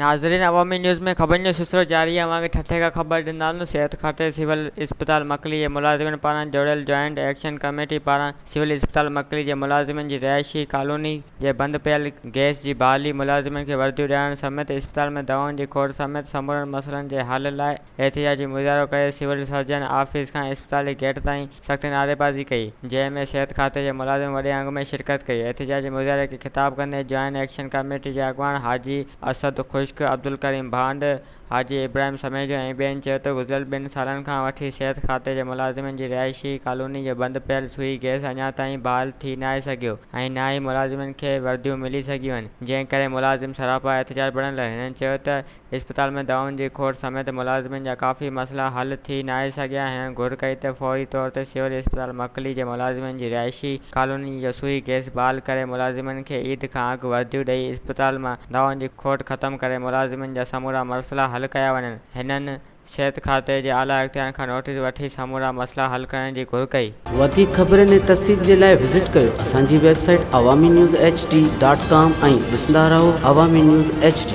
नाज़रीन, अवामी न्यूज़ में खबर जो सिलसिलो जारी है। वहाँ ठठे का खबर ॾिनाल सेहत खाते सिविल इस्पताल मकली जे मुलाज़िमनि पारां जोड़ियल जॉइंट एक्शन कमेटी पारां सिविल इस्पताल मकली जे मुलाज़िमनि जी रिहाइशी कॉलोनी जे बंदि पियल गैस जी बहाली, मुलाज़िमनि खे वर्दियूं ॾियारण समेत इस्पताल में दवाउनि जी खोड़ समेत समूरनि मसइलनि जे हल लाइ एहतिजाजी मुज़ाहिरो करे सिविल सर्जन ऑफिस खां इस्पताल जे गेट ताईं सख़्त नारेबाज़ी कई, जंहिं में सिहत खाते जे मुलाज़िम वॾे अंग में शिरकत कई। एहतिजाजी मुज़ाहिरे खे ख़िताब कंदे जॉइंट एक्शन कमेटी जे अॻवान हाजी असद खुश्क, अब्दुल करीम भांड, हाजी इब्राहिम समेजो ऐं ॿियनि चयो त गुज़िरियल 2 सालनि खां वठी सिहत खाते जे मुलाज़िमनि जी रिहाइशी कॉलोनी जे बंदि पियल सुई गैस अञा ताईं बहाल थी नाहे सघियो ऐं ना ई मुलाज़िमनि खे वर्दियूं मिली सघियूं आहिनि, जंहिं करे मुलाज़िम सरापा एहतिजाज बढ़ण लॻा। हिननि चयो त इस्पताल में दवाउनि जी खोड़ समेत मुलाज़िमनि जा काफ़ी मसइला हल थी नाहे सघिया। हिननि घुर कई त फौरी तौर ते सिविल इस्पताल मकली जे मुलाज़िमनि जी रिहाइशी कॉलोनी जो सुई गैस बहाल करे मुलाज़िमनि खे ईद खां अॻु वर्दियूं ॾेई इस्पताल मां दवाउनि जी खोट ख़तमु करे मुलाज़िमनि जा समूरा मसइला हल कया वञनि। हिननि सिहत खाते जे आला इख्तियारनि खां नोटिस वठी समूरा मसइला हल करण जी घुर कई। वधीक ख़बरनि ऐं तफ़सील जे लाइ विज़िट कयो असांजी वेबसाइट awamiNewsHD.com ऐं ॾिसंदा रहो अवामी न्यूज़ HD।